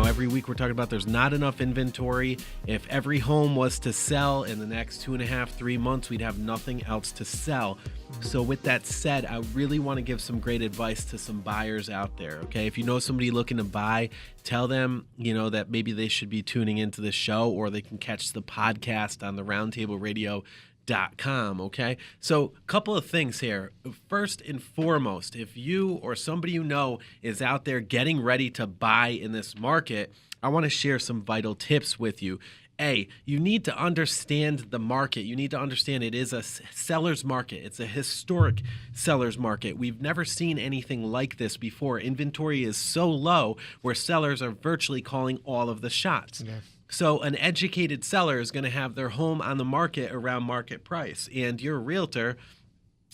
every week we're talking about there's not enough inventory. If every home was to sell in the next 2.5, 3 months, we'd have nothing else to sell. So with that said, I really want to give some great advice to some buyers out there, okay? If you know somebody looking to buy, tell them, that maybe they should be tuning into the show, or they can catch the podcast on the roundtableradio.com, okay? So a couple of things here. First and foremost, if you or somebody you know is out there getting ready to buy in this market, I want to share some vital tips with you. You need to understand the market. You need to understand it is a seller's market. It's a historic seller's market. We've never seen anything like this before. Inventory is so low where sellers are virtually calling all of the shots. Yeah. So an educated seller is going to have their home on the market around market price. And your realtor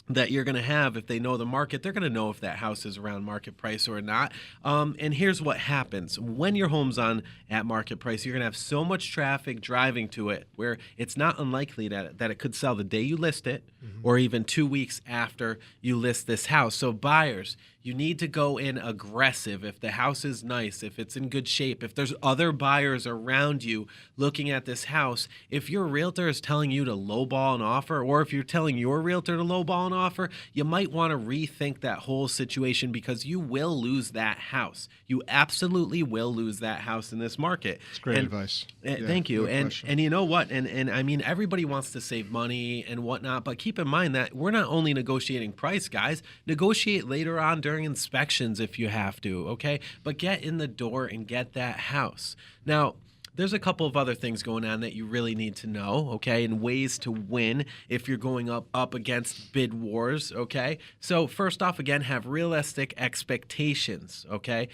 that you're going to have, if they know the market, they're going to know if that house is around market price or not. And here's what happens. When your home's on at market price, you're going to have so much traffic driving to it where it's not unlikely that it could sell the day you list it, or even 2 weeks after you list this house. So buyers, you need to go in aggressive. If the house is nice, if it's in good shape, if there's other buyers around you looking at this house, if your realtor is telling you to lowball an offer, or if you're telling your realtor to lowball an offer, you might want to rethink that whole situation, because you will lose that house. You absolutely will lose that house in this market. It's great advice. Thank you. And you know what? And I mean, everybody wants to save money and whatnot, but keep in mind that we're not only negotiating price, guys. Negotiate later on during inspections if you have to, okay? But get in the door and get that house. Now, there's a couple of other things going on that you really need to know, okay, and ways to win if you're going up against bid wars, okay? So first off, again, have realistic expectations, okay?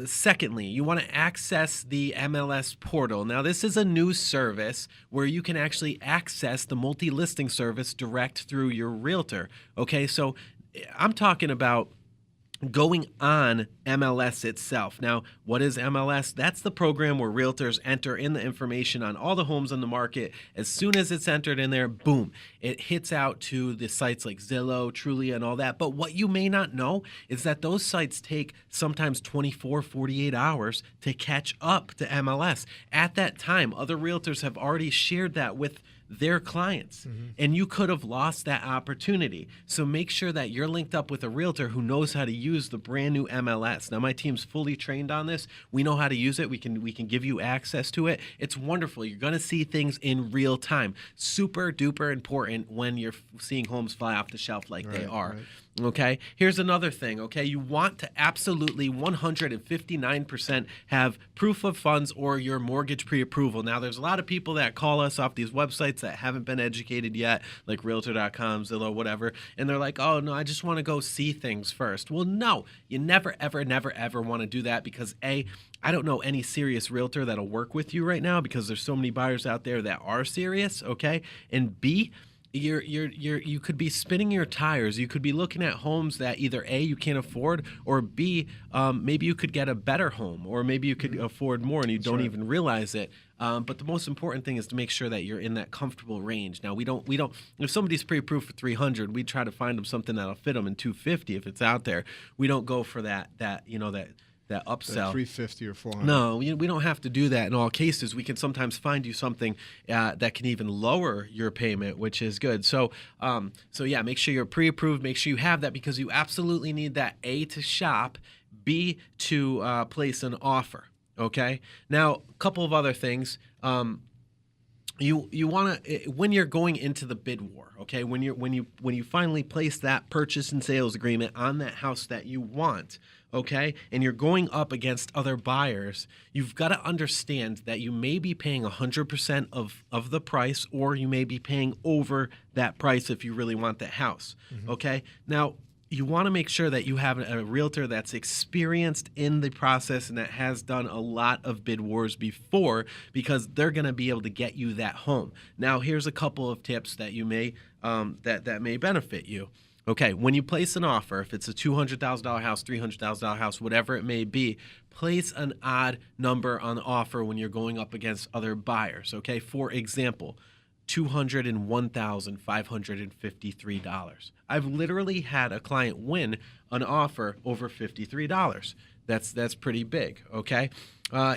Secondly, you want to access the MLS portal. Now, this is a new service where you can actually access the multi-listing service direct through your realtor, okay? So I'm talking about going on MLS itself. Now, what is MLS? That's the program where realtors enter in the information on all the homes on the market. As soon as it's entered in there, boom, it hits out to the sites like Zillow, Trulia, and all that. But what you may not know is that those sites take sometimes 24, 48 hours to catch up to MLS. At that time, other realtors have already shared that with their clients, and you could have lost that opportunity. So make sure that you're linked up with a realtor who knows how to use the brand new MLS. Now, my team's fully trained on this. We know how to use it. We can give you access to it. It's wonderful. You're going to see things in real time. Super duper important when you're seeing homes fly off the shelf like they are. Right. Okay, here's another thing, okay? You want to absolutely 159% have proof of funds or your mortgage pre-approval. Now, there's a lot of people that call us off these websites that haven't been educated yet, like Realtor.com, Zillow, whatever, and they're like, oh, no, I just want to go see things first. Well, no, you never, ever, never, ever want to do that, because I don't know any serious realtor that'll work with you right now, because there's so many buyers out there that are serious, okay? And B, you could be spinning your tires. You could be looking at homes that either A, you can't afford, or B, maybe you could get a better home, or maybe you could afford more and you don't even realize it. But the most important thing is to make sure that you're in that comfortable range. Now, we don't. If somebody's pre-approved for 300, we try to find them something that'll fit them in 250 if it's out there. We don't go for that upsell. That 350 or 400. No, we don't have to do that in all cases. We can sometimes find you something that can even lower your payment, which is good. So yeah, make sure you're pre-approved. Make sure you have that, because you absolutely need that, A, to shop, B, to place an offer. Okay. Now, a couple of other things. You want to, when you're going into the bid war, okay, when you finally place that purchase and sales agreement on that house that you want, okay, and you're going up against other buyers, you've got to understand that you may be paying 100% of the price, or you may be paying over that price if you really want that house, okay? Now, you want to make sure that you have a realtor that's experienced in the process and that has done a lot of bid wars before, because they're going to be able to get you that home. Now, here's a couple of tips that you may that may benefit you. Okay, when you place an offer, if it's a $200,000 house, $300,000 house, whatever it may be, place an odd number on the offer when you're going up against other buyers. Okay, for example, $201,553. I've literally had a client win an offer over $53. That's pretty big, okay?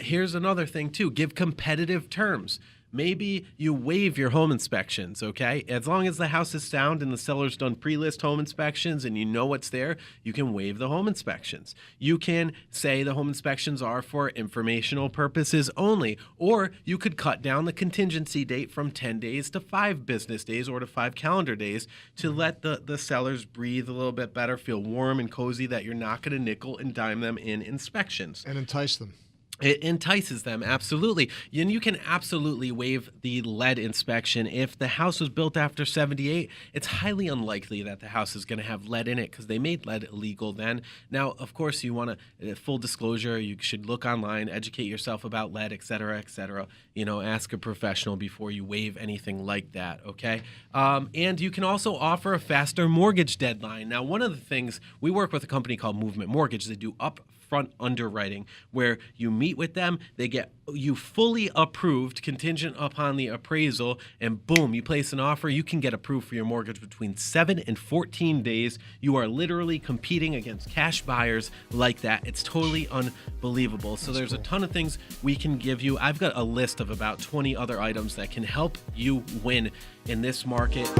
Here's another thing, too. Give competitive terms. Maybe you waive your home inspections, okay? As long as the house is sound and the seller's done pre-list home inspections and you know what's there, you can waive the home inspections. You can say the home inspections are for informational purposes only, or you could cut down the contingency date from 10 days to 5 business days or to 5 calendar days to let the sellers breathe a little bit better, feel warm and cozy that you're not going to nickel and dime them in inspections. And entice them. It entices them, absolutely. And you can absolutely waive the lead inspection. If the house was built after 78, it's highly unlikely that the house is going to have lead in it because they made lead illegal then. Now, of course, you want to, full disclosure, you should look online, educate yourself about lead, et cetera, et cetera. Ask a professional before you waive anything like that, okay? And you can also offer a faster mortgage deadline. Now, one of the things, we work with a company called Movement Mortgage. They do upfront underwriting where you meet with them, they get you fully approved contingent upon the appraisal, and boom, you place an offer. You can get approved for your mortgage between 7 and 14 days. You are literally competing against cash buyers like that. It's totally unbelievable. So there's a ton of things we can give you. I've got a list of about 20 other items that can help you win in this market.